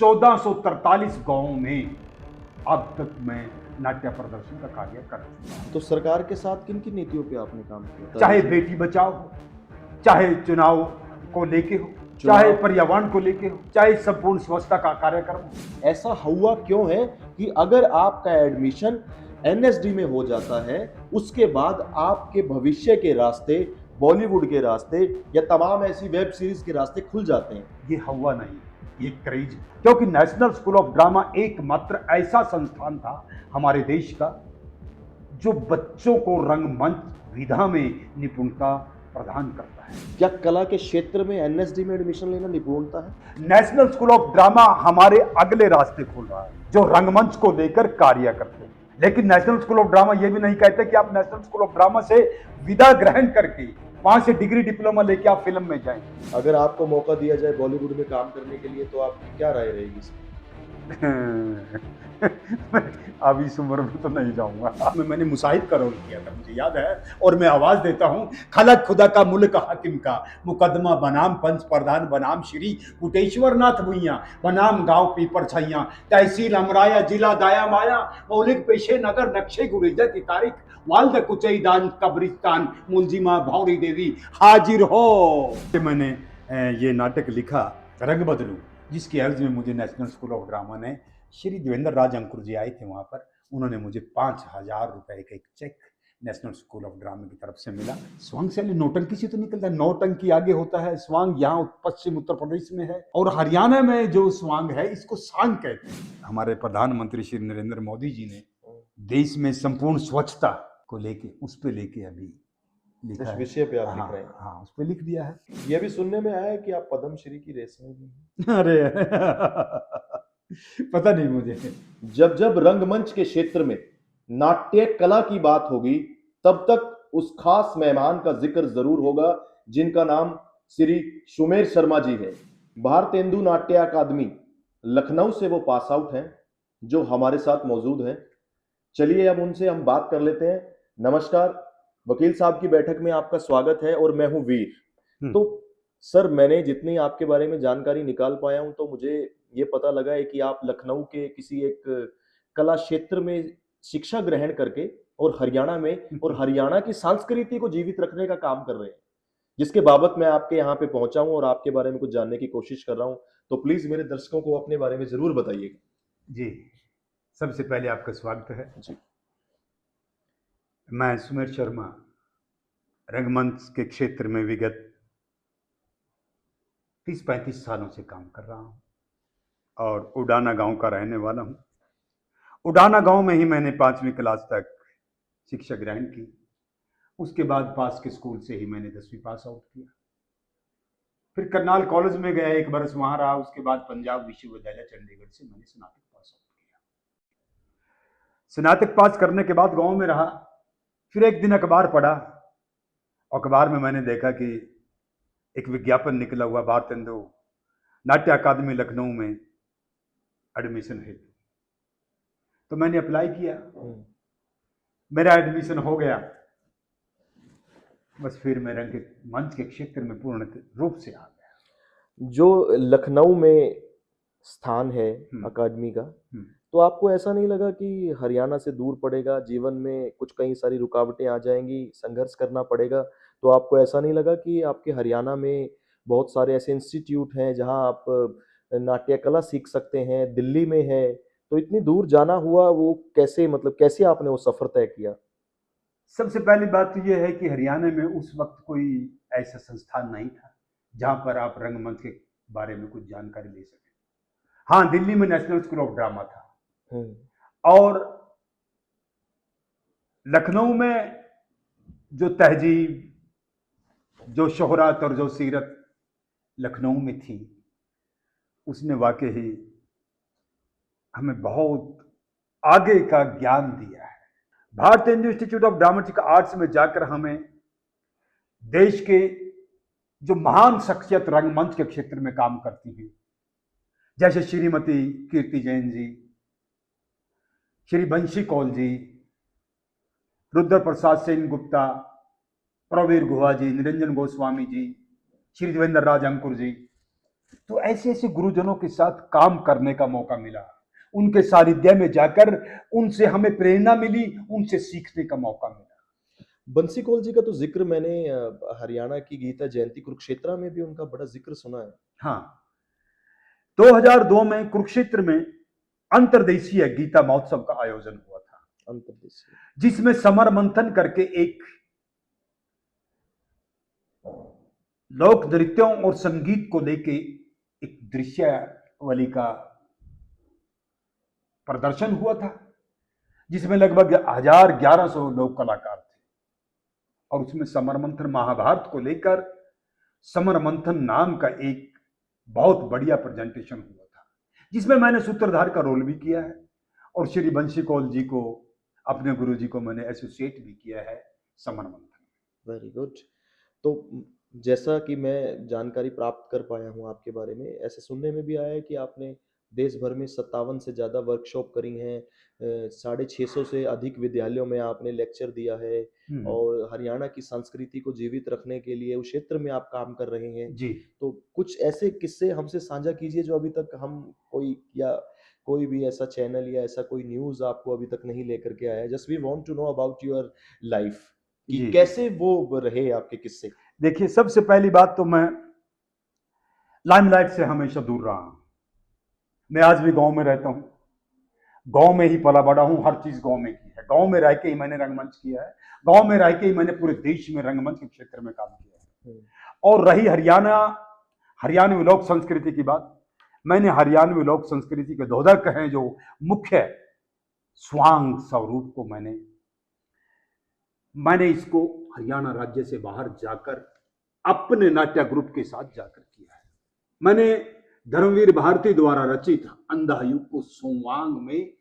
1443 गांवों में अब तक मैं नाट्य प्रदर्शन का कार्य कर चुका हूं। तो सरकार के साथ किन किन नीतियों पे आपने काम किया? चाहे बेटी बचाओ हो, चाहे चुनाव को लेके हो, चाहे पर्यावरण को लेके हो, चाहे संपूर्ण स्वच्छता का कार्यक्रम हो। ऐसा हुआ क्यों है कि अगर आपका एडमिशन एनएसडी में हो जाता है, उसके बाद आपके भविष्य के रास्ते, बॉलीवुड के रास्ते या तमाम ऐसी वेब सीरीज के रास्ते खुल जाते हैं? ये हवा नहीं, ये क्रेज, क्योंकि नेशनल स्कूल ऑफ ड्रामा एकमात्र ऐसा संस्थान था हमारे देश का जो बच्चों को रंगमंच विधा में निपुणता प्रदान करता है। क्या कला के क्षेत्र में एनएसडी में एडमिशन लेना निपुणता है? नेशनल स्कूल ऑफ ड्रामा हमारे अगले रास्ते खोल रहा है, जो रंगमंच को लेकर कार्य करते हैं। लेकिन नेशनल स्कूल ऑफ ड्रामा ये भी नहीं कहते कि आप नेशनल स्कूल ऑफ ड्रामा से विदा ग्रहण करके वहां से डिग्री डिप्लोमा लेके आप फिल्म में जाएं। अगर आपको मौका दिया जाए बॉलीवुड में काम करने के लिए, तो आपकी क्या राय रहेगी इसमें? अब इस उम्र में तो नहीं जाऊंगा। मैंने मुसाहिद का रोल किया था, मुझे याद है, और मैं आवाज देता हूँ, खलक खुदा का मुल्क हाकिम का, मुकदमा बनाम पंच प्रधान बनाम श्री कुटेश्वर नाथ भुइया, बनाम गांव पीपर छैया, तहसील अमराया जिला दाया माया, मौलिक पेशे नगर नक्शे गुरेजा की तारीख, वालद कुचैदान कब्रिस्तान मुलजिमा भौरी देवी हाजिर हो। मैंने ये नाटक लिखा रंग बदलू, जिसकी अर्ज में मुझे नेशनल स्कूल ऑफ ड्रामा ने, श्री देवेंद्र राज अंकुर जी आए थे वहाँ पर, उन्होंने मुझे 5,000 रुपए का एक cheque National School of Drama की तरफ से मिला। स्वांग शैली नौटंकी से तो निकलता है, नौटंकी आगे होता है स्वांग, यहाँ पश्चिम उत्तर प्रदेश में है, और हरियाणा में जो स्वांग है इसको सांग कहते हैं। हमारे प्रधानमंत्री श्री नरेंद्र मोदी जी ने देश में संपूर्ण स्वच्छता को लेके, उस पर लेके अभी इस विषय पे आप लिख रहे हैं? हाँ, उस पर लिख दिया है। यह भी सुनने में आया है कि आप पद्मश्री की रेस में भी हैं। अरे पता नहीं मुझे। जब जब रंगमंच के क्षेत्र में नाट्य कला की बात होगी, तब तक उस खास मेहमान का जिक्र जरूर होगा जिनका नाम श्री सुमेर शर्मा जी है। भारतेंदु नाट्य अकादमी लखनऊ से वो पास आउट हैं, जो हमारे साथ मौजूद हैं। चलिए अब उनसे हम बात कर लेते हैं। नमस्कार वकील साहब की बैठक में आपका स्वागत है, और मैं हूं वीर। तो सर, मैंने जितनी आपके बारे में जानकारी निकाल पाया हूं, तो मुझे ये पता लगा है कि आप लखनऊ के किसी एक कला क्षेत्र में शिक्षा ग्रहण करके और हरियाणा की संस्कृति को जीवित रखने का काम कर रहे हैं, जिसके बाबत मैं आपके यहाँ पे पहुंचा हूं और आपके बारे में कुछ जानने की कोशिश कर रहा हूं। तो प्लीज मेरे दर्शकों को अपने बारे में जरूर बताइएगा। जी, सबसे पहले आपका स्वागत है जी। मैं सुमेर शर्मा रंगमंच के क्षेत्र में विगत 30-35 सालों से काम कर रहा हूं, और उडाना गांव का रहने वाला हूं। उडाना गांव में ही मैंने 5वीं क्लास तक शिक्षा ग्रहण की। उसके बाद पास के स्कूल से ही मैंने 10वीं पास आउट किया। फिर करनाल कॉलेज में गया, 1 बरस वहां रहा। उसके बाद पंजाब विश्वविद्यालय चंडीगढ़ से मैंने स्नातक पास आउट किया। स्नातक पास करने के बाद गांव में रहा। फिर एक दिन अखबार पढ़ा, अखबार में मैंने देखा कि एक विज्ञापन निकला हुआ, भारतेंदु नाट्य अकादमी लखनऊ में एडमिशन है। तो मैंने अप्लाई किया, मेरा एडमिशन हो गया। बस फिर मैं रंग मंच के क्षेत्र में पूर्ण रूप से आ गया। जो लखनऊ में स्थान है अकादमी का, तो आपको ऐसा नहीं लगा कि हरियाणा से दूर पड़ेगा, जीवन में कुछ कई सारी रुकावटें आ जाएंगी, संघर्ष करना पड़ेगा? तो आपको ऐसा नहीं लगा कि आपके हरियाणा में बहुत सारे ऐसे इंस्टीट्यूट हैं जहां आप नाट्य कला सीख सकते हैं, दिल्ली में है, तो इतनी दूर जाना हुआ, वो कैसे, मतलब कैसे आपने वो सफर तय किया? सबसे पहली बात तो यह है कि हरियाणा में उस वक्त कोई ऐसा संस्थान नहीं था जहां पर आप रंगमंच के बारे में कुछ जानकारी ले सकें। हाँ, दिल्ली में नेशनल स्कूल ऑफ ड्रामा था, और लखनऊ में जो तहजीब, जो शोहरत और जो सीरत लखनऊ में थी, उसने वाकई हमें बहुत आगे का ज्ञान दिया है। भारतीय इंस्टीट्यूट ऑफ ड्रामेटिक आर्ट्स में जाकर हमें देश के जो महान शख्सियत रंगमंच के क्षेत्र में काम करती हैं, जैसे श्रीमती कीर्ति जैन जी, श्री बंशी कौल जी, रुद्र प्रसाद सेन गुप्ता, प्रवीर गुहा जी, निरंजन गोस्वामी जी, श्री देवेंद्र राज अंकुर जी, तो ऐसे ऐसे गुरुजनों के साथ काम करने का मौका मिला, उनके सानिध्य में जाकर उनसे हमें प्रेरणा मिली, उनसे सीखने का मौका मिला। बंसी कौल जी का तो जिक्र मैंने हरियाणा की गीता जयंती कुरुक्षेत्र में भी उनका बड़ा जिक्र सुना है। हाँ, 2002 में कुरुक्षेत्र में अंतर्देशीय गीता महोत्सव का आयोजन हुआ था, अंतर्देशीय, जिसमें समर मंथन करके एक लोक नृत्यों और संगीत को लेके एक दृश्यावली का प्रदर्शन हुआ था, जिसमें लगभग 1100 लोक कलाकार थे। और उसमें समर मंथन महाभारत को लेकर समर मंथन नाम का एक बहुत बढ़िया प्रेजेंटेशन हुआ था, जिसमें मैंने सूत्रधार का रोल भी किया है और श्री बंसी कौल जी को, अपने गुरु जी को मैंने एसोसिएट भी किया है समर मंथन। Very good. तो जैसा कि मैं जानकारी प्राप्त कर पाया हूँ आपके बारे में, ऐसे सुनने में भी आया है कि आपने देश भर में 57 से ज़्यादा वर्कशॉप करी हैं, 650 से अधिक विद्यालयों में आपने लेक्चर दिया है और हरियाणा की संस्कृति को जीवित रखने के लिए उस क्षेत्र में आप काम कर रहे हैं। जी, तो कुछ ऐसे किस्से हमसे साझा कीजिए जो अभी तक हम कोई या कोई भी ऐसा चैनल या ऐसा कोई न्यूज़ आपको अभी तक नहीं लेकर के आया है। Just we want to know about your life कि जी, कैसे वो रहे आपके किस्से। देखिए, सबसे पहली बात तो मैं लाइमलाइट से हमेशा दूर रहा हूं। मैं आज भी गांव में रहता हूं, गांव में ही पला बड़ा हूं, हर चीज गांव में की है, गांव में रह के ही मैंने रंगमंच किया है, गांव में रह के ही मैंने पूरे देश में रंगमंच के क्षेत्र में काम किया है। और रही हरियाणवी लोक संस्कृति की बात, मैंने हरियाणवी लोक संस्कृति के दोधक हैं जो मुख्य स्वांग स्वरूप को मैंने इसको हरियाणा राज्य से बाहर जाकर अपने नाट्य ग्रुप के साथ जाकर किया है। मैंने धर्मवीर भारती द्वारा रचित अंधायुग को सोमवांग में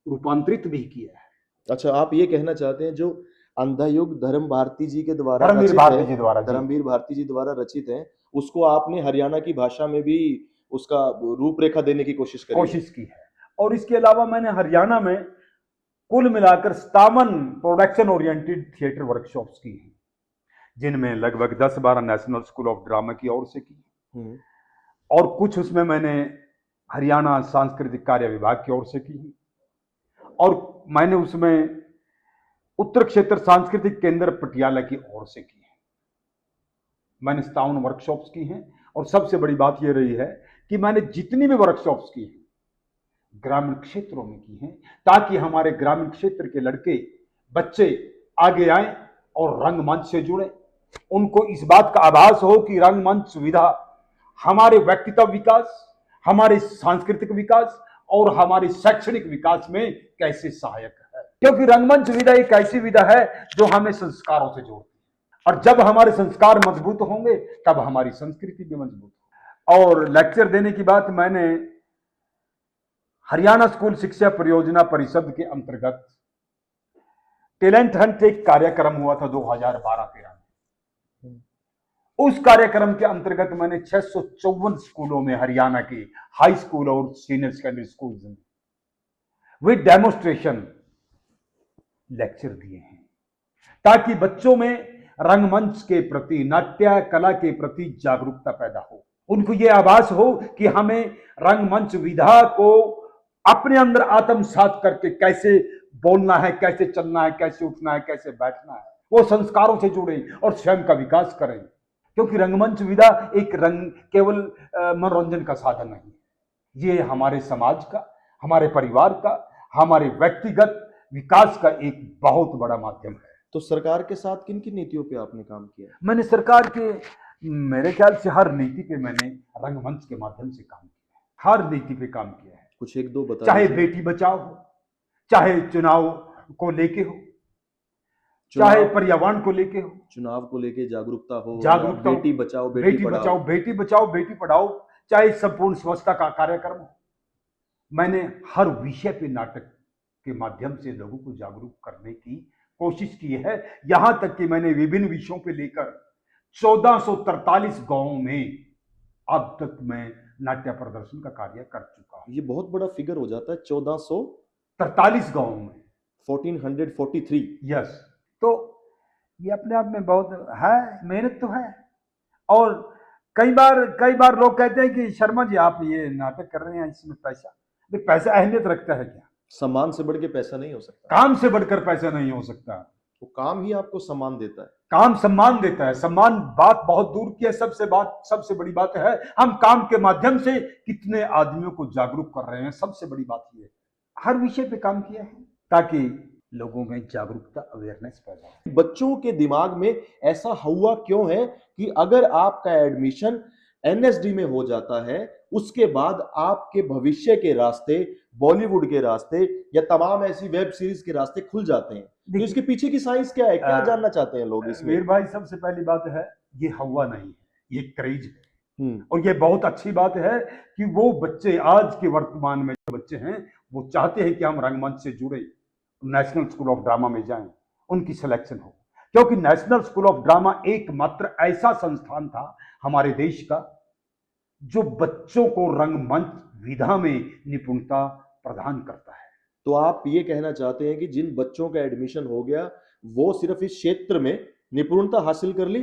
रूपांतरित भी किया है। अच्छा, आप ये कहना चाहते हैं जो अंधायुग धर्म भारती जी के द्वारा धर्मवीर रचित भारती है, जी द्वारा, जी, धर्मवीर भारती जी द्वारा रचित है, उसको आपने हरियाणा की भाषा में भी उसका रूपरेखा देने की कोशिश करी है। कोशिश की है। और इसके अलावा मैंने हरियाणा में कुल मिलाकर 57 प्रोडक्शन ओरिएंटेड थिएटर वर्कशॉप्स की हैं, जिनमें लगभग 10-12 नेशनल स्कूल ऑफ ड्रामा की ओर से की, और कुछ उसमें मैंने हरियाणा सांस्कृतिक कार्य विभाग की ओर से की है, और मैंने उसमें उत्तर क्षेत्र सांस्कृतिक केंद्र पटियाला की ओर से की है। मैंने 57 वर्कशॉप्स की हैं, और सबसे बड़ी बात यह रही है कि मैंने जितनी भी वर्कशॉप्स की हैं ग्रामीण क्षेत्रों में की हैं, ताकि हमारे ग्रामीण क्षेत्र के लड़के बच्चे आगे आए और रंगमंच से जुड़े, उनको इस बात का आभास हो कि रंगमंच सुविधा हमारे व्यक्तित्व विकास, हमारे सांस्कृतिक विकास और हमारे शैक्षणिक विकास में कैसे सहायक है। क्योंकि रंगमंच विधा एक ऐसी विधा है जो हमें संस्कारों से जोड़ती है, और जब हमारे संस्कार मजबूत होंगे तब हमारी संस्कृति भी मजबूत होगी। और लेक्चर देने की बात, मैंने हरियाणा स्कूल शिक्षा परियोजना परिषद के अंतर्गत टैलेंट हंट एक कार्यक्रम हुआ था 2012-13 में। उस कार्यक्रम के अंतर्गत मैंने 654 स्कूलों में, हरियाणा के हाई स्कूल और सीनियर सेकेंडरी स्कूल में विद डेमोन्स्ट्रेशन लेक्चर दिए हैं, ताकि बच्चों में रंगमंच के प्रति, नाट्य कला के प्रति जागरूकता पैदा हो, उनको यह आभास हो कि हमें रंगमंच विधा को अपने अंदर आत्मसात करके कैसे बोलना है, कैसे चलना है, कैसे उठना है, कैसे बैठना है, वो संस्कारों से जुड़े और स्वयं का विकास करें। क्योंकि रंगमंच विधा एक केवल मनोरंजन का साधन नहीं है, ये हमारे समाज का, हमारे परिवार का, हमारे व्यक्तिगत विकास का एक बहुत बड़ा माध्यम है। तो सरकार के साथ किन किन नीतियों पे आपने काम किया है? मैंने सरकार के, मेरे ख्याल से हर नीति पे मैंने रंगमंच के माध्यम से काम किया है, हर नीति पे काम किया है। कुछ एक दो बता चाहे दीजिए। बेटी बचाओ हो, चाहे चुनाव को लेके हो, चाहे पर्यावरण को लेके हो, चुनाव को लेके जागरूकता हो, जागरूकता हो, बेटी बचाओ बेटी बचाओ, बेटी बचाओ, बेटी पढ़ाओ, चाहे संपूर्ण स्वच्छता का कार्यक्रम हो, मैंने हर विषय पे नाटक के माध्यम से लोगों को जागरूक करने की कोशिश की है। यहां तक कि मैंने विभिन्न विषयों पे लेकर 1443 गांवों में अब तक मैं नाट्य प्रदर्शन का कार्य कर चुका हूं। ये बहुत बड़ा फिगर हो जाता है, 1443 गांवों में, 1443। यस। तो ये अपने आप में बहुत है, मेहनत तो है, और कई बार लोग कहते हैं कि शर्मा जी आप ये नाटक कर रहे हैं, इसमें पैसा, भाई पैसा अहमियत रखता है क्या? सम्मान से बढ़ के पैसा नहीं हो सकता। काम से बढ़कर पैसा नहीं हो सकता। वो काम ही आपको सम्मान देता है। काम सम्मान देता है, सम्मान बात बहुत दूर की है। सबसे बड़ी बात है हम काम के माध्यम से कितने आदमियों को जागरूक कर रहे हैं। सबसे बड़ी बात यह है हर विषय पे काम किया है ताकि लोगों में जागरूकता, अवेयरनेस पैदा हो। बच्चों के दिमाग में ऐसा हुआ क्यों है कि अगर आपका एडमिशन एनएसडी में हो जाता है, उसके बाद आपके भविष्य के रास्ते, बॉलीवुड के रास्ते या तमाम ऐसी वेब सीरीज के रास्ते खुल जाते हैं? तो इसके पीछे की साइंस क्या है? क्या जानना चाहते हैं लोग इसमें? मीर भाई, सबसे पहली बात है ये हवा नहीं है, ये क्रेज है। हम्म। और ये बहुत अच्छी बात है कि वो बच्चे आज के वर्तमान में जो बच्चे हैं वो चाहते हैं कि हम रंगमंच से जुड़े, नेशनल स्कूल ऑफ ड्रामा में जाएं, उनकी सिलेक्शन हो। क्योंकि नेशनल स्कूल ऑफ ड्रामा एकमात्र ऐसा संस्थान था हमारे देश का जो बच्चों को रंगमंच विधा में निपुणता प्रदान करता है। तो आप ये कहना चाहते हैं कि जिन बच्चों का एडमिशन हो गया वो सिर्फ इस क्षेत्र में निपुणता हासिल कर ली?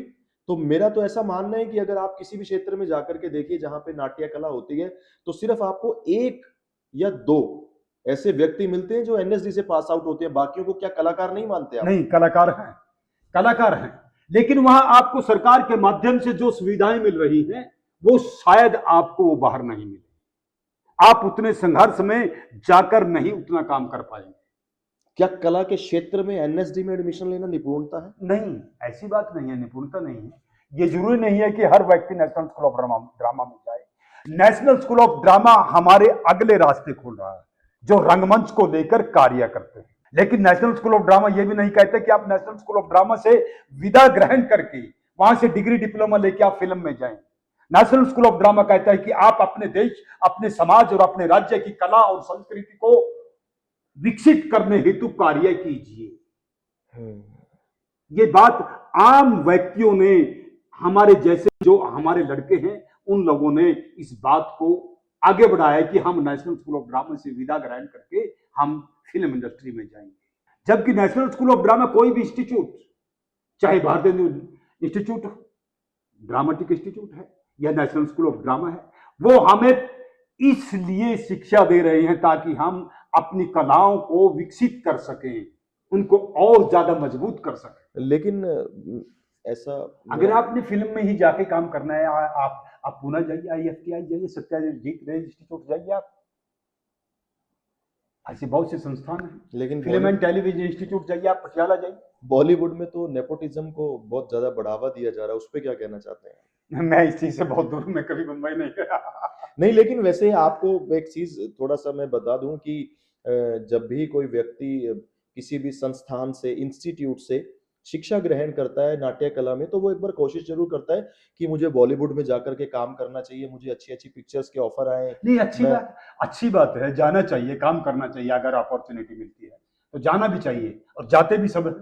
तो मेरा तो ऐसा मानना है कि अगर आप किसी भी क्षेत्र में जाकर के देखिए जहां पे नाट्य कला होती है, तो सिर्फ आपको एक या दो ऐसे व्यक्ति मिलते हैं जो एनएसडी से पास आउट होते हैं। बाकियों को क्या कलाकार नहीं मानते आप? नहीं, कलाकार हैं, लेकिन वहां आपको सरकार के माध्यम से जो सुविधाएं मिल रही हैं वो शायद आपको वो बाहर नहीं मिले। आप उतने संघर्ष में जाकर नहीं उतना काम कर पाएंगे। क्या कला के क्षेत्र में एनएसडी में एडमिशन लेना निपुणता है? नहीं, ऐसी बात नहीं है, निपुणता नहीं है। ये जरूरी नहीं है कि हर व्यक्ति नेशनल स्कूल ऑफ ड्रामा में जाए। नेशनल स्कूल ऑफ ड्रामा हमारे अगले रास्ते खोल रहा है जो रंगमंच को लेकर कार्य करते हैं। लेकिन नेशनल स्कूल ऑफ ड्रामा ये भी नहीं कहते कि आप नेशनल स्कूल ऑफ ड्रामा से विदा ग्रहण करके वहां से डिग्री डिप्लोमा लेके आप फिल्म में जाएं। नेशनल स्कूल ऑफ ड्रामा कहता है कि आप अपने देश, अपने समाज और अपने राज्य की कला और संस्कृति को विकसित करने हेतु कार्य कीजिए। ये बात आम व्यक्तियों ने, हमारे जैसे जो हमारे लड़के हैं, उन लोगों ने इस बात को आगे बढ़ाया कि हम नेशनल स्कूल ऑफ ड्रामा से विदा ग्रहण करके हम फिल्म इंडस्ट्री में जाएंगे। जबकि नेशनल स्कूल ऑफ ड्रामा कोई भी इंस्टीट्यूट, चाहे भारतीय इंस्टीट्यूट ड्रामेटिक इंस्टीट्यूट है या नेशनल स्कूल ऑफ ड्रामा है, वो हमें इसलिए शिक्षा दे रहे हैं ताकि हम अपनी कलाओं को विकसित कर सकें, उनको और ज्यादा मजबूत कर सकें। लेकिन ऐसा अगर आपने फिल्म में ही जाके काम करना है, आप पुणे जाइए, IFTI जाइए, सत्यजीत रे इंस्टीट्यूट जाइए, आप ऐसे बहुत से संस्थान हैं। लेकिन फिल्म एंड टेलीविजन इंस्टीट्यूट जाइए, आप पटियाला जाइए। बॉलीवुड में तो नेपोटिज्म को बहुत ज्यादा बढ़ावा दिया जा रहा है, उस पर क्या कहना चाहते हैं? मैं इस चीज से बहुत दूर हूं, मैं कभी मुंबई नहीं गया। नहीं, लेकिन वैसे आपको एक चीज थोड़ा सा मैं बता दूं कि जब भी कोई व्यक्ति किसी भी संस्थान से, इंस्टीट्यूट से शिक्षा ग्रहण करता है नाट्य कला में, तो वो एक बार कोशिश जरूर करता है कि मुझे बॉलीवुड में जाकर के काम करना चाहिए, मुझे अच्छी अच्छी पिक्चर्स के ऑफर आए। नहीं, अच्छी बात है, जाना चाहिए, काम करना चाहिए। अगर अपॉर्चुनिटी मिलती है तो जाना भी चाहिए, और जाते भी सब है,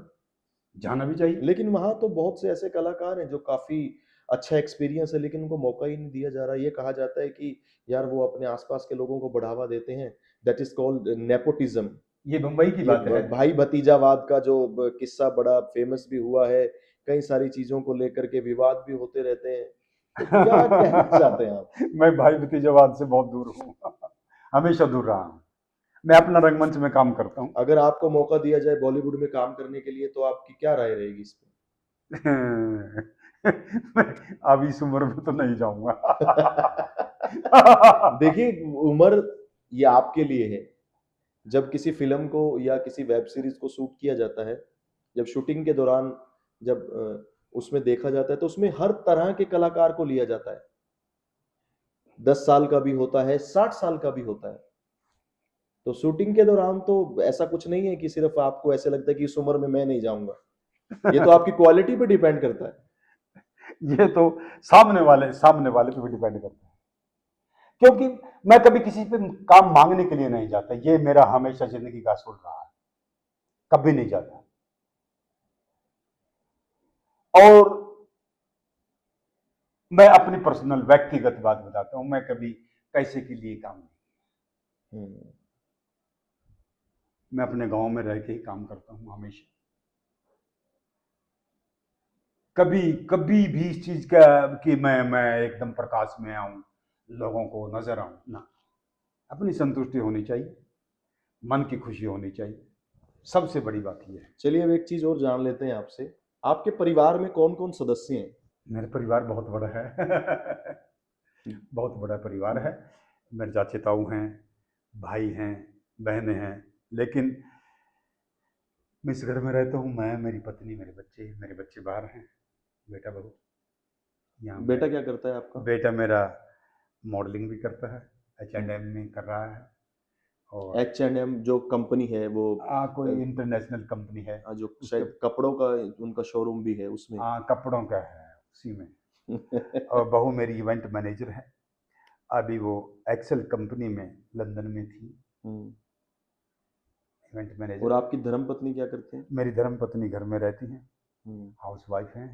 जाना भी चाहिए। लेकिन वहां तो बहुत से ऐसे कलाकार हैं जो काफी अच्छा एक्सपीरियंस है, लेकिन उनको मौका ही नहीं दिया जा रहा। ये कहा जाता है कि यार वो अपने आसपास के लोगों को बढ़ावा देते हैं, दैट इज कॉल्ड नेपोटिज्म। ये मुंबई की बात है। भाई भतीजावाद का जो किस्सा बड़ा फेमस भी हुआ है, कई सारी चीजों को लेकर के विवाद भी होते रहते हैं। तो क्या कहना चाहते हैं आप? मैं भाई भतीजावाद से बहुत दूर हूँ, हमेशा दूर रहा हूँ। मैं अपना रंगमंच में काम करता हूँ। अगर आपको मौका दिया जाए बॉलीवुड में काम करने के लिए, तो आपकी क्या राय रहेगी इस पे? अब इस उम्र में तो नहीं जाऊंगा। देखिए, उम्र ये आपके लिए है। जब किसी फिल्म को या किसी वेब सीरीज को शूट किया जाता है, जब शूटिंग के दौरान जब उसमें देखा जाता है, तो उसमें हर तरह के कलाकार को लिया जाता है। 10 साल का भी होता है, 60 साल का भी होता है। तो शूटिंग के दौरान तो ऐसा कुछ नहीं है कि सिर्फ आपको ऐसे लगता है कि इस उम्र में मैं नहीं जाऊंगा। ये तो आपकी क्वालिटी पे डिपेंड करता है। ये तो सामने वाले पे भी डिपेंड करता है, क्योंकि मैं कभी किसी पे काम मांगने के लिए नहीं जाता। ये मेरा हमेशा जिंदगी का असूल रहा है, कभी नहीं जाता। और मैं अपनी पर्सनल व्यक्तिगत बात बताता हूं, मैं कभी पैसे के लिए काम नहीं, मैं अपने गांव में रह के ही काम करता हूं हमेशा। कभी कभी भी इस चीज का कि मैं एकदम प्रकाश में आऊं, लोगों को नजर आऊं ना। अपनी संतुष्टि होनी चाहिए, मन की खुशी होनी चाहिए, सबसे बड़ी बात यह है। चलिए अब एक चीज और जान लेते हैं आपसे, आपके परिवार में कौन कौन सदस्य हैं? मेरा परिवार बहुत बड़ा है। बहुत बड़ा परिवार है। मेरे चाचे ताऊ हैं, भाई हैं, बहनें हैं। लेकिन मैं इस घर में रहता हूँ, मैं, मेरी पत्नी, मेरे बच्चे बाहर हैं, बेटा बहू यहाँ बेटा पे। क्या करता है आपका? बेटा मेरा मॉडलिंग भी करता है, H&M में कर रहा है। और H&M जो कंपनी है वो कोई इंटरनेशनल कंपनी है, जो उसके शायद कपड़ों का उनका शोरूम भी है उसमें। कपड़ों का है, उसी में। और बहू मेरी इवेंट मैनेजर है। अभी वो एक्सेल कंपनी में लंदन में थी, हम्म। इवेंट और मैनेजर। आपकी धर्मपत्नी क्या करते हैं? मेरी धर्मपत्नी घर में रहती हैं, हम्म। हाउस वाइफ हैं।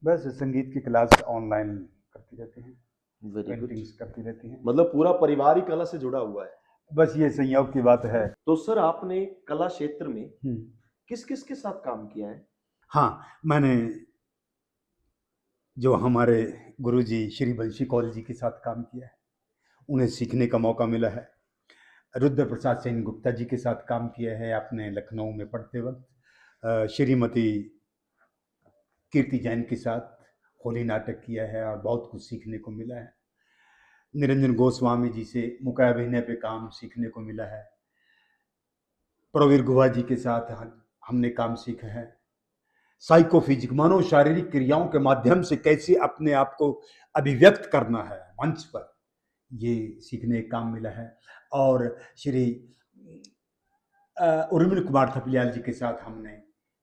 बस संगीत की क्लास ऑनलाइन करती रहती हैं, वेरी गुड। पेंटिंग्स करती रहती हैं। मतलब पूरा परिवार ही कला से जुड़ा हुआ है। बस ये संयोग की बात है। तो सर आपने कला क्षेत्र में हम्म। किस किस के साथ काम किया है? हाँ, मैंने जो हमारे गुरुजी श्री बंशी कौल जी के साथ काम किया है, उन्हें सीखने का मौका मिला है। रुद्र प्रसाद सेन गुप्ता जी के साथ काम किया है अपने लखनऊ में पढ़ते वक्त। श्रीमती कीर्ति जैन के साथ होली नाटक किया है और बहुत कुछ सीखने को मिला है। निरंजन गोस्वामी जी से मुकाय अभिनय पे काम सीखने को मिला है। प्रवीर गुहा जी के साथ हमने काम सीखा है। साइकोफिजिक, मानव शारीरिक क्रियाओं के माध्यम से कैसे अपने आप को अभिव्यक्त करना है मंच पर, ये सीखने का काम मिला है। और श्री उर्मिल कुमार थपलियाल जी के साथ हमने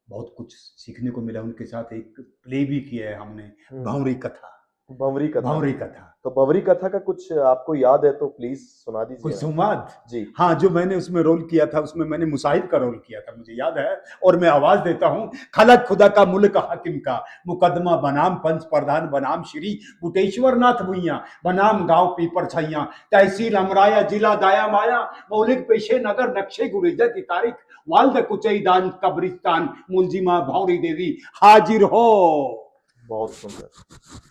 बहुत कुछ सीखने को मिला। उनके साथ एक प्ले भी किया है हमने, भंवरी कथा। भंवरी कथा। भंवरी कथा। तो भंवरी कथा का कुछ आपको याद है तो प्लीज सुना दीजिए। कुछ संवाद जी। हाँ, जो मैंने उसमें रोल किया था, उसमें मैंने मुसाहिद का रोल किया था, मुझे याद है। और मैं आवाज देता हूँ, खलक खुदा का मुल्क हाकिम का, मुकदमा बनाम पंच प्रधान बनाम श्री बुटेश्वर नाथ भुइया, बनाम गांव पीपर छैया, तहसील अमराया जिला दाया माया, मौलिक पेशे नगर नक्शे गुरेजा की तारीख, वाल्द कुचैदान कब्रिस्तान, मुलजिमा भौरी देवी हाजिर हो। बहुत सुंदर।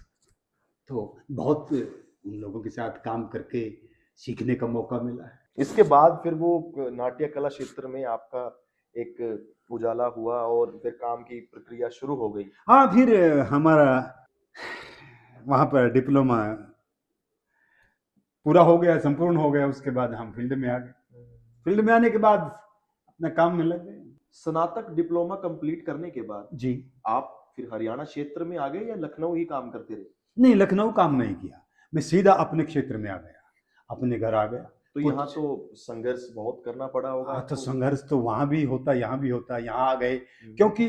तो बहुत उन लोगों के साथ काम करके सीखने का मौका मिला है। इसके बाद फिर वो नाट्य कला क्षेत्र में आपका एक उजाला हुआ और फिर काम की प्रक्रिया शुरू हो गई। हाँ, फिर हमारा वहाँ पर डिप्लोमा पूरा हो गया, संपूर्ण हो गया। उसके बाद हम फील्ड में आ गए। फील्ड में आने के बाद अपने काम में लग गए। स्नातक डिप्लोमा कंप्लीट करने के बाद जी, आप फिर हरियाणा क्षेत्र में आ गए या लखनऊ ही काम करते रहे? नहीं, लखनऊ काम नहीं किया, मैं सीधा अपने क्षेत्र में आ गया, अपने घर आ गया। तो यहाँ तो संघर्ष बहुत करना पड़ा होगा। हाँ, तो संघर्ष तो वहां भी होता, यहाँ भी होता। यहाँ आ गए क्योंकि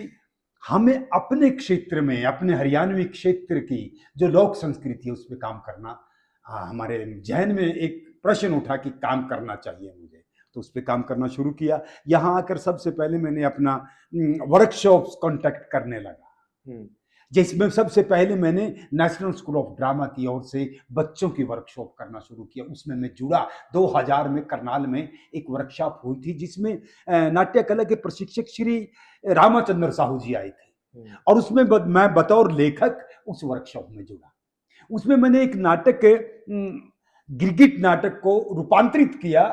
हमें अपने क्षेत्र में, अपने हरियाणवी क्षेत्र की जो लोक संस्कृति है उस पर काम करना, हमारे जहन में एक प्रश्न उठा कि काम करना चाहिए मुझे, तो उस पर काम करना शुरू किया। यहाँ आकर सबसे पहले मैंने अपना वर्कशॉप्स कांटेक्ट करने लगा, जिसमें सबसे पहले मैंने नेशनल स्कूल ऑफ ड्रामा की ओर से बच्चों की वर्कशॉप करना शुरू किया। उसमें मैं जुड़ा। 2000 में करनाल में एक वर्कशॉप हुई थी जिसमें नाट्य कला के प्रशिक्षक श्री रामाचंद्र साहू जी आए थे, और उसमें मैं बतौर लेखक उस वर्कशॉप में जुड़ा। उसमें मैंने एक नाटक, गिरगिट नाटक को रूपांतरित किया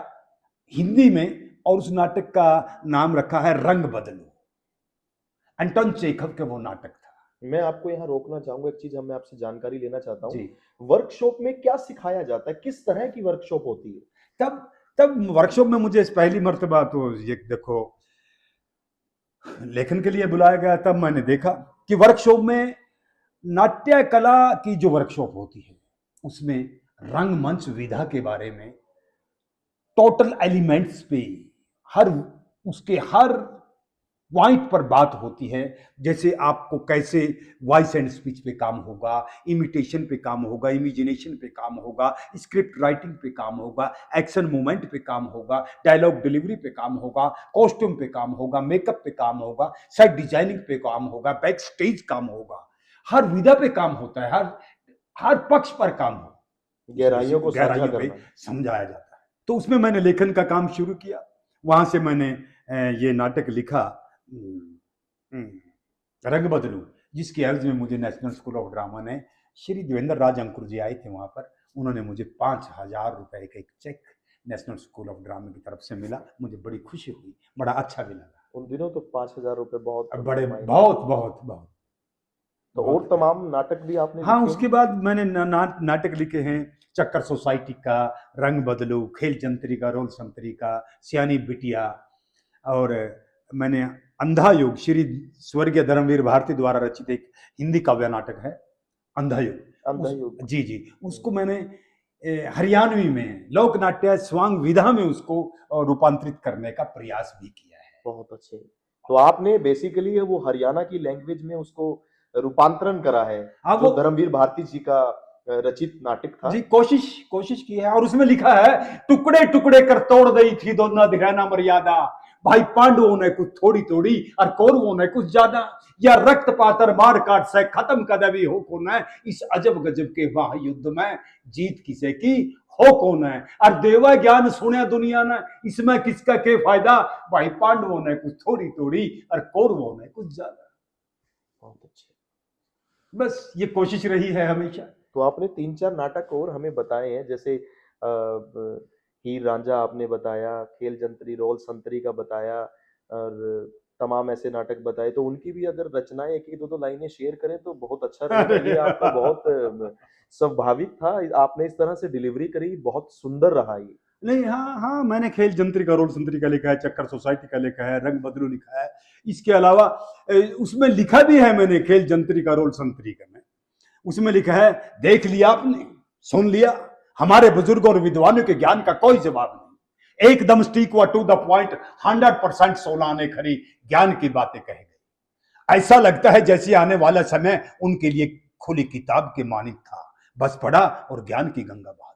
हिंदी में, और उस नाटक का नाम रखा है रंग बदलो। एंटोन चेखव के वो नाटक था। मैं आपको यहाँ रोकना चाहूंगा, एक चीज मैं आपसे जानकारी लेना चाहता हूँ। जी, वर्कशॉप में क्या सिखाया जाता है, किस तरह की वर्कशॉप होती है? तब वर्कशॉप में मुझे पहली मर्तबा तो ये देखो लेखन के लिए बुलाया गया। तब मैंने देखा कि वर्कशॉप में नाट्य कला की जो वर्कशॉप होती है उसमें रंगमंच विधा के बारे में, टोटल एलिमेंट्स पे, हर पॉइंट पर बात होती है। जैसे आपको कैसे वॉइस एंड स्पीच पे काम होगा, इमिटेशन पे काम होगा, इमेजिनेशन पे काम होगा, स्क्रिप्ट राइटिंग पे काम होगा, एक्शन मूवमेंट पे काम होगा, डायलॉग डिलीवरी पे काम होगा, कॉस्ट्यूम पे काम होगा, मेकअप पे काम होगा, सेट डिजाइनिंग पे काम होगा, बैक स्टेज काम होगा। हर विधा पे काम होता है, हर पक्ष पर काम हो, गहराइयों को गहराइयों पे समझाया जाता है। तो उसमें मैंने लेखन का काम शुरू किया। वहां से मैंने ये नाटक लिखा, रंग बदलू। जिसकी एवज में मुझे नेशनल स्कूल ऑफ ड्रामा ने, श्री देवेंद्र राज अंकुर जी आए थे वहाँ पर, उन्होंने मुझे 5,000 रुपए का एक cheque National School of Drama की तरफ से मिला। मुझे बड़ी खुशी हुई, बड़ा अच्छा भी लगा। उन दिनों तो 5,000 रुपए बहुत बड़े मायने। बहुत बहुत बहुत तो बहुत और तमाम नाटक भी आपने हाँ, लिखे उसके हैं? बाद मैंने नाटक लिखे हैं, चक्कर सोसाइटी का, रंग बदलो, खेल जंत्री का, रोल संतरी का, सियानी बिटिया, और मैंने अंधा योग, श्री स्वर्गीय धर्मवीर भारती द्वारा रचित एक हिंदी काव्य नाटक है अंधा अंधा योग। युग। जी जी, उसको मैंने हरियाणवी में लोक नाट्य स्वांग विधा में उसको रूपांतरित करने का प्रयास भी किया है। बहुत अच्छे। तो आपने बेसिकली वो हरियाणा की लैंग्वेज में उसको रूपांतरण करा है, हाँ, जो वो धर्मवीर भारती जी का रचित नाटक था। जी कोशिश की है, और उसमें लिखा है, टुकड़े टुकड़े कर तोड़ गई थी दोनों धिराना मर्यादा, भाई पांडवों ने कुछ थोड़ी तोड़ी और कौरवों ने कुछ ज्यादा, या रक्त पातर मार काट से खत्म कदवी हो कौन है, इस अजब गजब के वाह युद्ध में जीत किसे की हो कौन है, और देवा ज्ञान सुने दुनिया ने, इसमें किसका के फायदा, भाई पांडवों ने कुछ थोड़ी तोड़ी और कौरवों ने कुछ ज्यादा। बहुत अच्छे। बस ये कोशिश रही है हमेशा। तो आपने 3-4 नाटक और हमें बताए हैं, जैसे हीर रांझा आपने बताया, खेल जंत्री, रोल संतरी का बताया, और तमाम ऐसे नाटक बताए। तो उनकी भी अगर रचनाएं एक एक दो दो लाइनें शेयर करें तो बहुत अच्छा रहेगा। ये आपका बहुत स्वाभाविक था, आपने इस तरह से डिलीवरी करी, बहुत सुंदर रहा ये। नहीं, हाँ हाँ, मैंने खेल जंत्री का, रोल संतरी का लिखा है, चक्कर सोसाइटी का लिखा है, रंग बदलू लिखा है। इसके अलावा उसमें लिखा भी है मैंने खेल जंत्री का, रोल संतरी का में, उसमें लिखा है, देख लिया आपने, सुन लिया, हमारे बुजुर्गों और विद्वानों के ज्ञान का कोई जवाब नहीं, एकदम स्टिक व टू द पॉइंट, 100% सोलाने खरी ज्ञान की बातें कह गई। ऐसा लगता है जैसे आने वाला समय उनके लिए खुली किताब के मानिक था, बस पढ़ा और ज्ञान की गंगा बहा दी।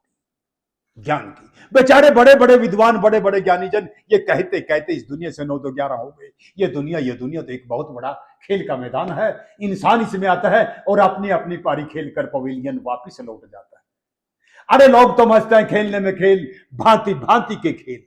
ज्ञान की, बेचारे बड़े बड़े विद्वान, बड़े बड़े ज्ञानी जन, ये कहते कहते इस दुनिया से 9 तो 11 हो गए। ये दुनिया तो एक बहुत बड़ा खेल का मैदान है, इंसान इसमें आता है और अपनी अपनी पारी खेल कर पवेलियन वापिस लौट जाता है। अरे लोग तो मस्त है खेलने में, खेल भांति भांति के खेल,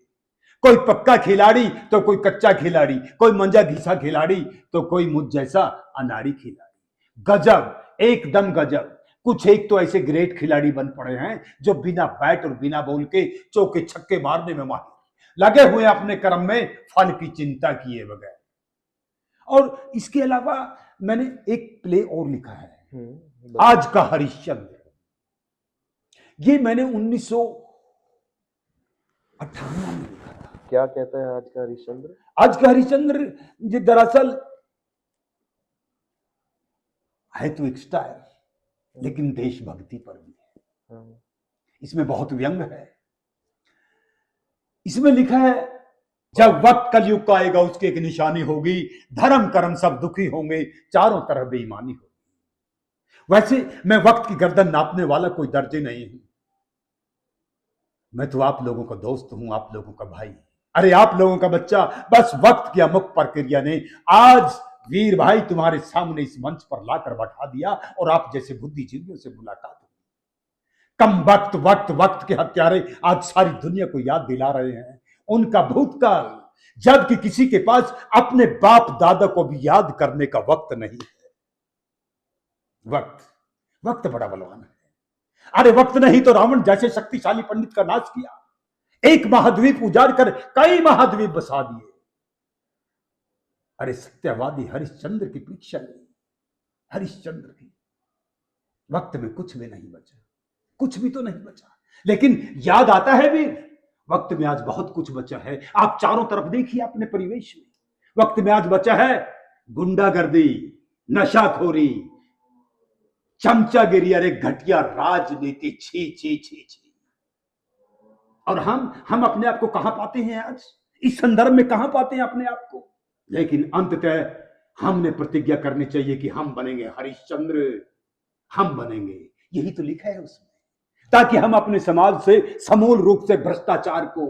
कोई पक्का खिलाड़ी तो कोई कच्चा खिलाड़ी, कोई मंजा घिसा खिलाड़ी तो कोई मुझ जैसा अनाड़ी खिलाड़ी। गजब, एकदम गजब। कुछ एक तो ऐसे ग्रेट खिलाड़ी बन पड़े हैं जो बिना बैट और बिना बॉल के चौके छक्के मारने में माहिर, लगे हुए अपने कर्म में फल की चिंता किए बगैर। और इसके अलावा मैंने एक प्ले और लिखा है, आज का हरिश्चंद्र। ये मैंने 1958 में लिखा था। क्या कहता है आज का हरिश्चंद्र? आज का हरिश्चंद्र ये दरअसल है तो एक स्टाइल, लेकिन देशभक्ति पर भी है। इसमें बहुत व्यंग है। इसमें लिखा है, जब वक्त कलयुग का आएगा उसकी एक निशानी होगी, धर्म कर्म सब दुखी होंगे, चारों तरफ बेईमानी होगी। वैसे मैं वक्त की गर्दन नापने वाला कोई दर्जे नहीं हूं, मैं तो आप लोगों का दोस्त हूं, आप लोगों का भाई, अरे आप लोगों का बच्चा। बस वक्त की अमुक प्रक्रिया ने आज वीर भाई तुम्हारे सामने इस मंच पर लाकर बैठा दिया और आप जैसे बुद्धिजीवियों से मुलाकात हुई। कम वक्त वक्त वक्त के हत्यारे आज सारी दुनिया को याद दिला रहे हैं उनका भूतकाल, जबकि किसी के पास अपने बाप दादा को भी याद करने का वक्त नहीं है। वक्त वक्त बड़ा बलवान है। अरे वक्त नहीं तो रावण जैसे शक्तिशाली पंडित का नाश किया, एक महाद्वीप उजाड़ कर कई महाद्वीप बसा दिए। अरे सत्यवादी हरिश्चंद्र की परीक्षा ली, हरिश्चंद्र की। वक्त में कुछ भी नहीं बचा, कुछ भी तो नहीं बचा, लेकिन याद आता है वीर, वक्त में आज बहुत कुछ बचा है। आप चारों तरफ देखिए अपने परिवेश में, वक्त में आज बचा है गुंडागर्दी, नशाखोरी, चमचागिरी, अरे घटिया राजनीति, छी छी छी छी। और हम अपने आप को कहां पाते हैं आज, इस संदर्भ में कहां पाते हैं अपने आप को। लेकिन अंततः हमने प्रतिज्ञा करनी चाहिए कि हम बनेंगे हरिश्चंद्र, हम बनेंगे, यही तो लिखा है उसमें, ताकि हम अपने समाज से समूल रूप से भ्रष्टाचार को,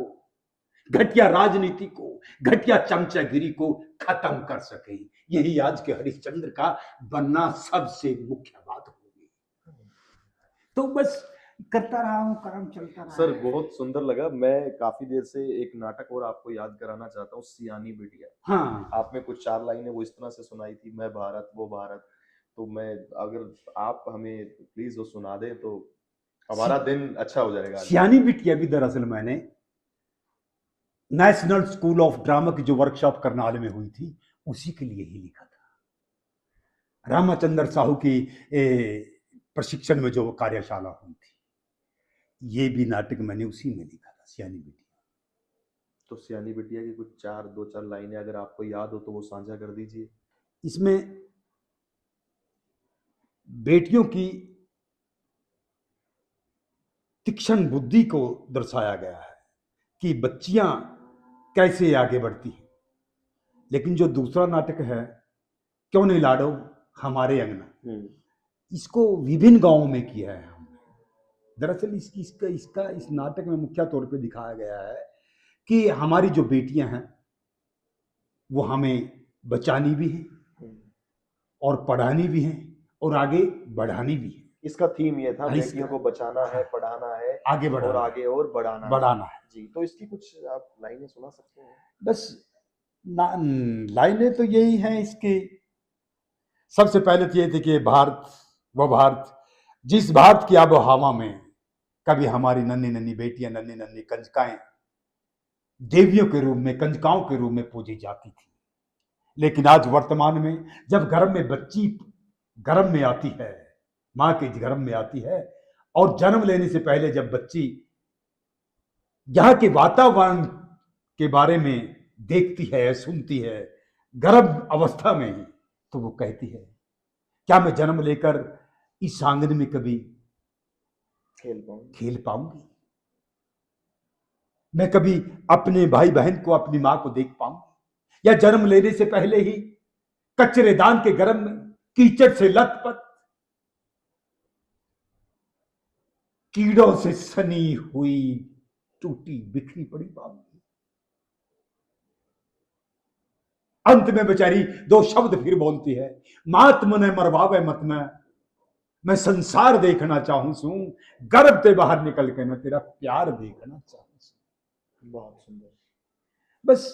घटिया राजनीति को, घटिया चमचागिरी को खत्म कर सके। यही आज के हरिश्चंद्र का बनना सबसे मुख्य बात होगी। तो बस करता रहा हूं, काम चलता रहा। सर बहुत सुंदर लगा। मैं काफी देर से एक नाटक और आपको याद कराना चाहता हूँ, सियानी बिटिया। हाँ, आपने कुछ 4 लाइनें वो इस तरह से सुनाई थी, मैं भारत वो भारत, तो मैं, अगर आप हमें प्लीज वो सुना दें तो हमारा दिन अच्छा हो जाएगा। सियानी बिटिया भी दरअसल मैंने नेशनल स्कूल ऑफ ड्रामा की जो वर्कशॉप करनाल में हुई थी उसी के लिए ही लिखा था। रामाचंद्र साहू की प्रशिक्षण में जो कार्यशाला हुई थी, ये भी नाटक मैंने उसी में लिखा था, सियानी बिटिया। तो सियानी बिटिया की कुछ दो चार लाइनें अगर आपको याद हो तो वो साझा कर दीजिए। इसमें बेटियों की तीक्ष्ण बुद्धि को दर्शाया गया है कि बच्चियां कैसे आगे बढ़ती हैं। लेकिन जो दूसरा नाटक है, क्यों नहीं लाडो हमारे अंगना, इसको विभिन्न गांवों में किया है हमने। दरअसल इस नाटक में मुख्य तौर पे दिखाया गया है कि हमारी जो बेटियां हैं वो हमें बचानी भी हैं और पढ़ानी भी हैं और आगे बढ़ानी भी है। इसका थीम ये था, हाँ, बेटियों को बचाना है, पढ़ाना है, आगे बढ़ाना और आगे और बढ़ाना है जी। तो इसकी कुछ आप लाइनें सुना सकते हैं? बस लाइनें तो यही हैं इसके। सबसे पहले तो ये थी कि भारत जिस भारत की आबो हवा में कभी हमारी नन्ही नन्ही बेटियां, नन्ही नन्ही कंजकाएं देवियों के रूप में, कंजकाओं के रूप में पूजी जाती थी। लेकिन आज वर्तमान में जब गर्भ में बच्ची गर्भ में आती है, मां के गर्भ में आती है, और जन्म लेने से पहले जब बच्ची यहाँ के वातावरण के बारे में देखती है, सुनती है, गर्भ अवस्था में ही, तो वो कहती है क्या मैं जन्म लेकर इस आंगन में कभी खेल पाऊंगी? मैं कभी अपने भाई बहन को, अपनी मां को देख पाऊंगी? या जन्म लेने से पहले ही कचरेदान के गर्भ में कीचड़ से लथपथ, कीड़ों से सनी हुई, टूटी बिखरी पड़ी पाऊंगी? अंत में बेचारी दो शब्द फिर बोलती है, मात मने मरवावे मत न, मैं संसार देखना चाहूं सू, गर्भ से बाहर निकल के मैं तेरा प्यार देखना चाहूं सू। बहुत सुंदर। बस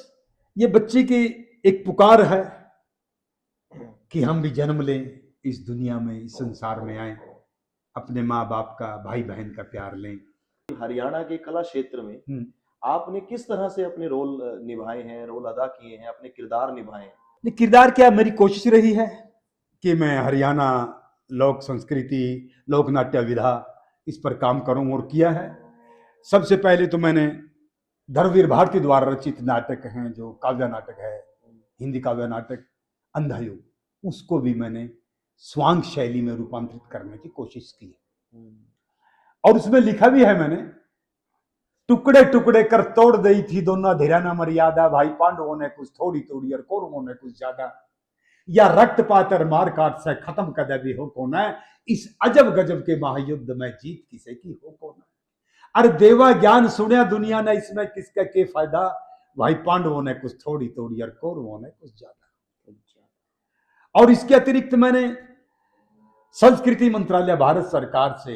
ये बच्ची की एक पुकार है कि हम भी जन्म लें इस दुनिया में, इस संसार में आए, अपने माँ बाप का, भाई बहन का प्यार लें। हरियाणा के कला क्षेत्र में आपने किस तरह से अपने रोल निभाए हैं, रोल अदा किए हैं, अपने किरदार निभाए हैं? किरदार क्या, मेरी कोशिश रही है कि मैं हरियाणा लोक संस्कृति, लोक नाट्य विधा, इस पर काम करूं और किया है। सबसे पहले तो मैंने धर्मवीर भारती द्वारा रचित नाटक हैं, जो काव्य नाटक है, हिंदी काव्य नाटक अंधायु, उसको भी मैंने स्वांग शैली में रूपांतरित करने की कोशिश की है। और उसमें लिखा भी है मैंने, टुकड़े टुकड़े कर तोड़ दी थी दोनों धीराना मर्यादा, भाई पांडवों ने कुछ थोड़ी तोड़ी और कौरवों ने कुछ ज्यादा, या रक्तपात और मार काट से खत्म कर भी हो कौन है, इस अजब गजब के महायुद्ध में जीत किसे की हो कौन है? अरे देवा ज्ञान सुनिया दुनिया ने, इसमें किसका के फायदा, भाई पांडवों ने कुछ थोड़ी तोड़ी और कौरवों ने कुछ ज्यादा। और इसके अतिरिक्त मैंने संस्कृति मंत्रालय भारत सरकार से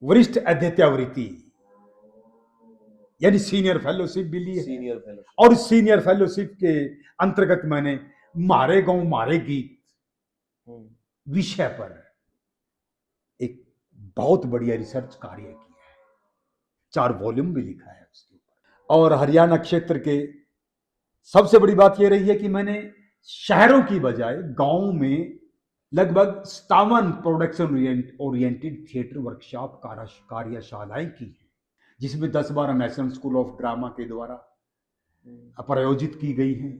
वरिष्ठ अध्येतावृत्ति यानी सीनियर फेलोशिप भी ली है। और सीनियर फेलोशिप के अंतर्गत मैंने मारे गांव मारे गीत विषय पर एक बहुत बढ़िया रिसर्च कार्य किया है, 4 वॉल्यूम भी लिखा है उसके ऊपर। और हरियाणा क्षेत्र के सबसे बड़ी बात यह रही है कि मैंने शहरों की बजाय गांव में लगभग 57 प्रोडक्शन ओरिएंटेड थिएटर वर्कशॉप कार्यशालाएं की हैं, जिसमें 10-12 नेशनल स्कूल ऑफ ड्रामा के द्वारा प्रायोजित की गई हैं,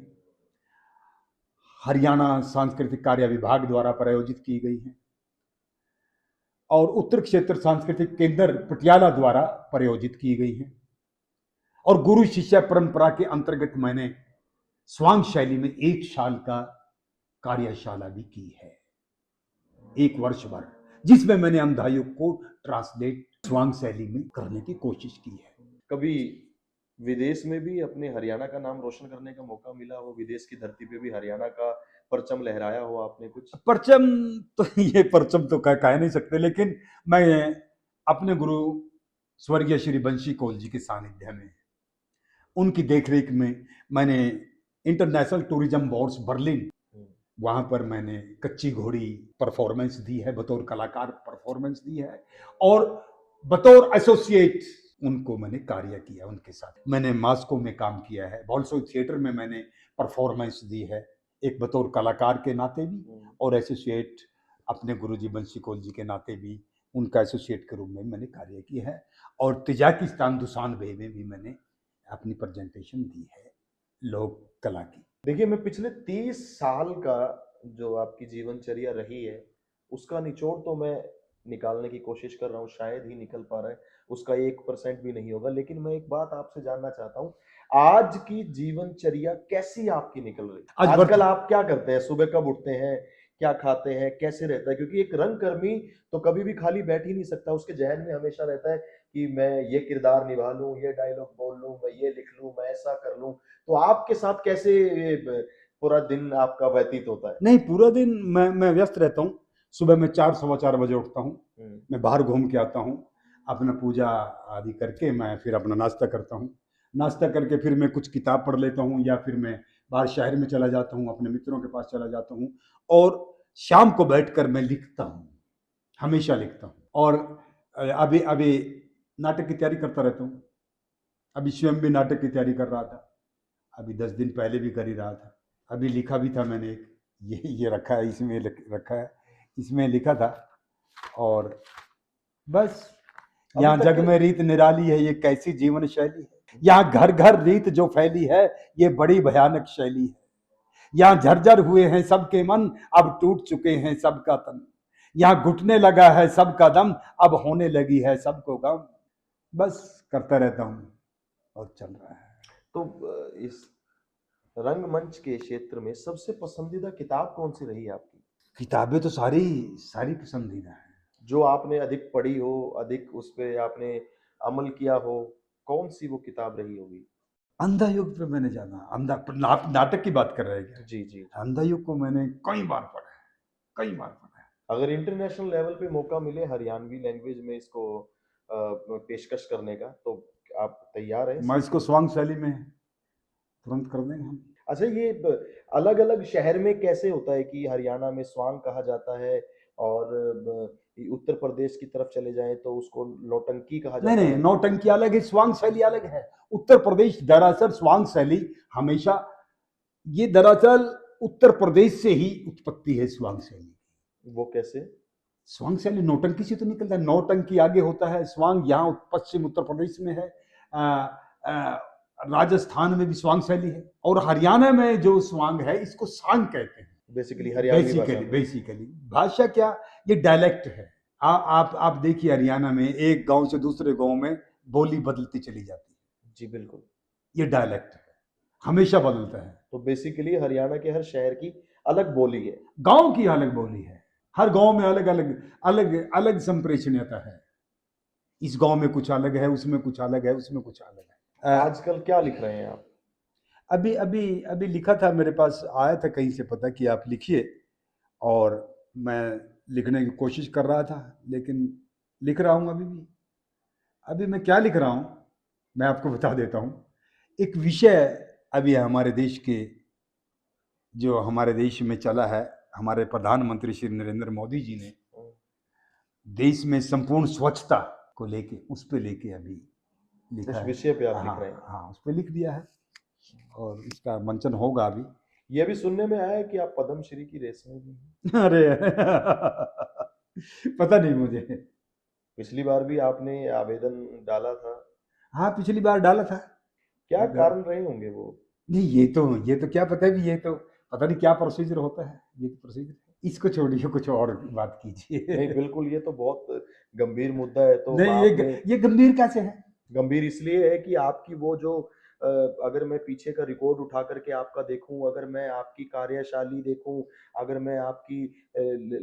हरियाणा सांस्कृतिक कार्य विभाग द्वारा प्रायोजित की गई हैं, और उत्तर क्षेत्र सांस्कृतिक केंद्र पटियाला द्वारा प्रायोजित की गई हैं। और गुरु शिष्य परंपरा के अंतर्गत मैंने स्वांग शैली में 1 साल का कार्यशाला भी की है, 1 वर्ष भर, जिसमें मैंने अंधायु को ट्रांसलेट स्वांग शैली में करने की कोशिश की है। कभी विदेश में भी अपने हरियाणा का नाम रोशन करने का मौका मिला हो, विदेश की धरती पे भी हरियाणा का परचम लहराया हो आपने? कुछ परचम तो ये परचम तो कह नहीं सकते, लेकिन मैं अपने गुरु स्वर्गीय श्री बंशी कौल जी के सानिध्य में, उनकी देखरेख में मैंने इंटरनेशनल टूरिज्म बोर्ड बर्लिन वहाँ पर मैंने कच्ची घोड़ी परफॉर्मेंस दी है, बतौर कलाकार परफॉर्मेंस दी है, और बतौर एसोसिएट उनको मैंने कार्य किया उनके साथ। मैंने मास्को में काम किया है, बॉल्शोई थिएटर में मैंने परफॉर्मेंस दी है, एक बतौर कलाकार के नाते भी और एसोसिएट अपने गुरुजी बंसी कौल जी के नाते भी उनका एसोसिएट के रूप में मैंने कार्य किया है। और तिजाकिस्तान दुशानबे में भी मैंने अपनी प्रेजेंटेशन दी है लोक कला की। देखिए, मैं पिछले 30 साल का जो आपकी जीवनचर्या रही है, उसका निचोड़ तो मैं निकालने की कोशिश कर रहा हूँ, शायद ही निकल पा रहा है, उसका 1% भी नहीं होगा। लेकिन मैं एक बात आपसे जानना चाहता हूँ, आज की जीवनचर्या कैसी आपकी निकल रही है? आज आजकल आप क्या करते हैं? सुबह कब उठते हैं? क्या खाते हैं? कैसे रहता है? क्योंकि एक रंगकर्मी तो कभी भी खाली बैठ ही नहीं सकता, उसके ज़हन में हमेशा रहता है कि मैं ये किरदार निभा लूँ, ये डायलॉग बोल लूँ, मैं ये लिख लूँ, मैं ऐसा कर लूँ। तो आपके साथ कैसे पूरा दिन आपका व्यतीत होता है? नहीं, पूरा दिन मैं व्यस्त रहता हूँ। सुबह मैं 4 सवा 4 बजे उठता हूँ, हम्म, मैं बाहर घूम के आता हूँ, अपना पूजा आदि करके मैं फिर अपना नाश्ता करता हूँ। नाश्ता करके फिर मैं कुछ किताब पढ़ लेता हूँ, या फिर मैं बाहर शहर में चला जाता हूँ, अपने मित्रों के पास चला जाता हूँ, और शाम को बैठकर मैं लिखता हूँ, हमेशा लिखता हूँ। और अभी अभी नाटक की तैयारी करता रहता हूँ। अभी स्वयं भी नाटक की तैयारी कर रहा था, अभी 10 दिन पहले भी कर ही रहा था। अभी लिखा भी था मैंने एक, ये रखा है, इसमें रखा है, इसमें लिखा था। और बस, अभी यहाँ तक जग में रीत निराली है, ये कैसी जीवन शैली है। यहाँ घर घर रीत जो फैली है, ये बड़ी भयानक शैली है। यहाँ झरझर हुए हैं सबके मन, अब टूट चुके हैं सबका तन। यहाँ घुटने लगा है सबका दम, अब होने लगी है सबको गम। बस करता रहता हूँ और चल रहा है। तो इस रंगमंच के क्षेत्र में सबसे पसंदीदा किताब कौन सी रही आपकी? किताबें तो सारी सारी पसंदीदा हैं। जो आपने अधिक पढ़ी हो, अधिक उस पे आपने अमल किया हो, कौन सी वो किताब रही होगी? अंधा युग पे मैंने जाना, नाटक की बात कर रहे हैं जी, जी, क्या? जी। अंधा युग को मैंने कई बार पढ़ा है, कई बार पढ़ा है। अगर इंटरनेशनल लेवल पे मौका मिले हरियाणवी लैंग्वेज में इसको पेशकश करने का, तो आप तैयार हैं मैं इसके इसको लिए? स्वांग शैली में तुरंत कर देंगे हम। अच्छा, ये अलग-अलग शहर में कैसे होता है कि हरियाणा में स्वांग कहा जाता है और उत्तर प्रदेश की तरफ चले जाएँ तो उसको नौटंकी कहा नहीं जाता नहीं, है? नौटंकी अलग है, स्वांग शैली अलग है। उत्तर प्रदेश दरअसल स्वांग शैली हमेशा, ये दरअसल उत्तर प्रदेश से ही उत्पत्ति है स्वांग शैली। वो कैसे? स्वांग शैली नौटंकी से तो निकलता है, नौटंकी आगे होता है, स्वांग यहाँ पश्चिम उत्तर प्रदेश में है। अ, अ, राजस्थान में भी स्वांग शैली है, और हरियाणा में जो स्वांग है इसको सांग कहते हैं। बेसिकली हरियाणवी भाषा बेसिकली में। बेसिकली भाषा क्या, ये डायलेक्ट है। आप देखिए, हरियाणा में एक गांव से दूसरे गांव में बोली बदलती चली जाती है, जी, बिल्कुल। ये डायलेक्ट है, हमेशा बदलता है। तो बेसिकली हरियाणा के हर शहर की अलग बोली है। गांव की अलग बोली है, हर गांव में अलग अलग अलग अलग संप्रेषणीयता है। इस गांव में कुछ अलग है, उसमें कुछ अलग है, उसमें कुछ अलग है। आजकल क्या लिख रहे हैं आप? अभी अभी अभी लिखा था, मेरे पास आया था कहीं से पता कि आप लिखिए, और मैं लिखने की कोशिश कर रहा था, लेकिन लिख रहा हूँ अभी भी। अभी मैं क्या लिख रहा हूँ, मैं आपको बता देता हूँ। एक विषय अभी हमारे देश के, जो हमारे देश में चला है, हमारे प्रधानमंत्री श्री नरेंद्र मोदी जी ने देश में संपूर्ण स्वच्छता को लेके, उस पे लेके अभी लिखा इस है। विषय पे आप लिख हाँ रहे हैं। हाँ, उस पे लिख दिया है, और इसका मंचन होगा अभी। ये भी सुनने में आया है कि आप पद्मश्री की रेस में भी हैं। अरे पता नहीं मुझे। पिछली बार भी आपने आवेदन डाला था। हाँ, पिछली बार डाला था। क्या मगर कारण रहे होंगे वो? नहीं, ये तो क्या पता है भी, ये तो पता नहीं क्या प्रोसीजर होता है, ये तो प्रोसीजर है। इसको छोड़िए, कुछ और बात कीजिए। नहीं, बिल्कुल, ये तो बहुत गंभीर मुद्दा है। तो नहीं, आपने ये गंभीर कैसे है? गंभीर इसलिए है कि आपकी वो जो अगर मैं पीछे का रिकॉर्ड उठा करके आपका देखूं, अगर मैं आपकी कार्यशैली देखूं, अगर मैं आपकी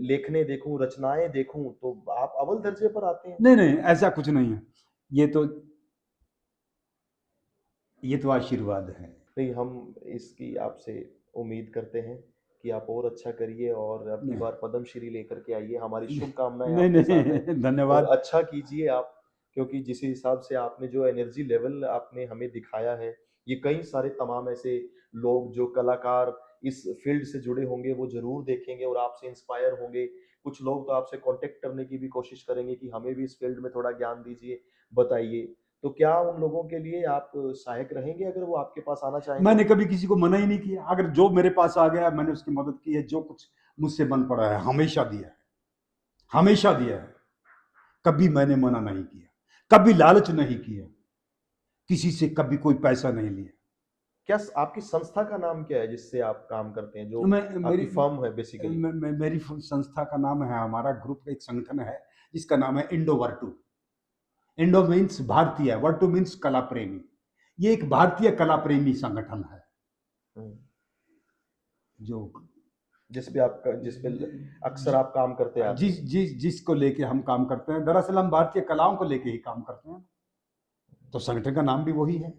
लेखने देखूं, रचनाएं देखूं, तो आप अव्वल दर्जे पर आते हैं। नहीं नहीं, ऐसा कुछ नहीं है। ये तो ये तो आशीर्वाद है। नहीं, हम इसकी आपसे उम्मीद करते हैं कि आप और अच्छा करिए और अब की नहीं बार पद्मश्री लेकर के आइए। हमारी शुभकामनाएं नहीं आपके साथ हैं नहीं, और धन्यवाद। अच्छा कीजिए आप, क्योंकि जिस हिसाब से आपने जो एनर्जी लेवल आपने हमें दिखाया है, ये कई सारे तमाम ऐसे लोग जो कलाकार इस फील्ड से जुड़े होंगे वो जरूर देखेंगे और आपसे इंस्पायर होंगे। कुछ लोग तो आपसे कांटेक्ट करने की भी कोशिश करेंगे कि हमें भी इस फील्ड में थोड़ा ज्ञान दीजिए, बताइए। तो क्या उन लोगों के लिए आप सहायक रहेंगे अगर वो आपके पास आना चाहेंगे? मैंने कभी किसी को मना ही नहीं किया। अगर जो मेरे पास आ गया मैंने उसकी मदद की है। जो कुछ मुझसे बन पड़ा है हमेशा दिया है, हमेशा दिया है। कभी मैंने मना नहीं किया, कभी लालच नहीं किया, किसी से कभी कोई पैसा नहीं लिया। क्या आपकी संस्था का नाम क्या है जिससे आप काम करते हैं, जो मैं आपकी मेरी फर्म है बेसिकली? मेरी संस्था का नाम है, हमारा ग्रुप एक संगठन है जिसका नाम है इंडो वर्टू। इंडो मीन्स भारतीय, वर्टू मीन्स कला प्रेमी। ये एक भारतीय कला प्रेमी संगठन है जो जिस पे अक्सर आप काम करते आते हैं। जिसको लेके हम काम करते हैं। दरअसल हम भारतीय कलाओं को लेके ही काम करते हैं, तो संगठन का नाम भी वही है।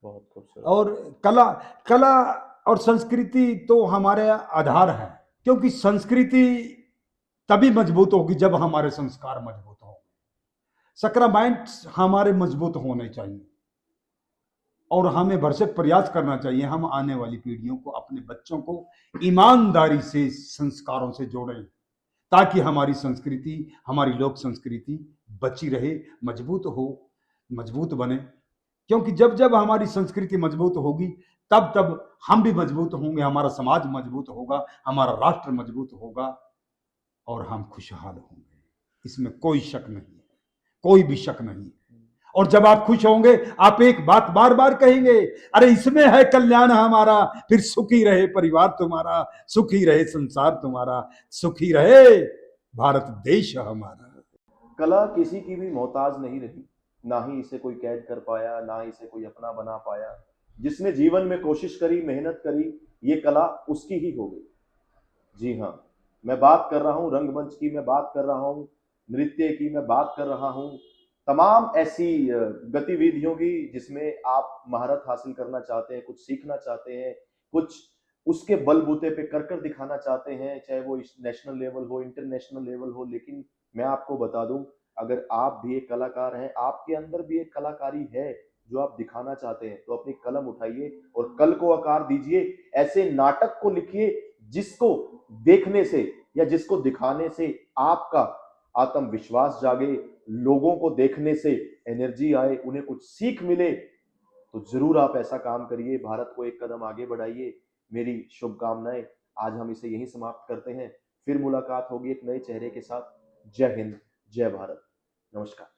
बहुत खूबसूरत। और कला कला और संस्कृति तो हमारे आधार है, क्योंकि संस्कृति तभी मजबूत होगी जब हमारे संस्कार मजबूत होंगे। सक्रामेंट हमारे मजबूत होने चाहिए और हमें भरसक प्रयास करना चाहिए हम आने वाली पीढ़ियों को, अपने बच्चों को ईमानदारी से संस्कारों से जोड़ें, ताकि हमारी संस्कृति, हमारी लोक संस्कृति बची रहे, मजबूत हो, मजबूत बने। क्योंकि जब जब हमारी संस्कृति मजबूत होगी तब तब हम भी मजबूत होंगे, हमारा समाज मजबूत होगा, हमारा राष्ट्र मजबूत होगा और हम खुशहाल होंगे। इसमें कोई शक नहीं है, कोई भी शक नहीं है। और जब आप खुश होंगे आप एक बात बार बार कहेंगे, अरे इसमें है कल्याण हमारा, फिर सुखी रहे परिवार तुम्हारा, सुखी रहे संसार तुम्हारा, सुखी रहे भारत देश हमारा। कला किसी की भी मोहताज नहीं रही, ना ही इसे कोई कैद कर पाया, ना ही इसे कोई अपना बना पाया। जिसने जीवन में कोशिश करी, मेहनत करी, ये कला उसकी ही हो गई। जी हाँ, मैं बात कर रहा हूँ रंगमंच की, मैं बात कर रहा हूँ नृत्य की, मैं बात कर रहा हूँ तमाम ऐसी गतिविधियों की जिसमें आप महारत हासिल करना चाहते हैं, कुछ सीखना चाहते हैं, कुछ उसके बलबूते पे कर कर दिखाना चाहते हैं, चाहे वो नेशनल लेवल हो, इंटरनेशनल लेवल हो। लेकिन मैं आपको बता दूं, अगर आप भी एक कलाकार हैं, आपके अंदर भी एक कलाकारी है जो आप दिखाना चाहते हैं, तो अपनी कलम उठाइए और कल को आकार दीजिए। ऐसे नाटक को लिखिए जिसको देखने से या जिसको दिखाने से आपका आत्मविश्वास जागे, लोगों को देखने से एनर्जी आए, उन्हें कुछ सीख मिले। तो जरूर आप ऐसा काम करिए, भारत को एक कदम आगे बढ़ाइए। मेरी शुभकामनाएं। आज हम इसे यहीं समाप्त करते हैं, फिर मुलाकात होगी एक नए चेहरे के साथ। जय हिंद, जय भारत, नमस्कार।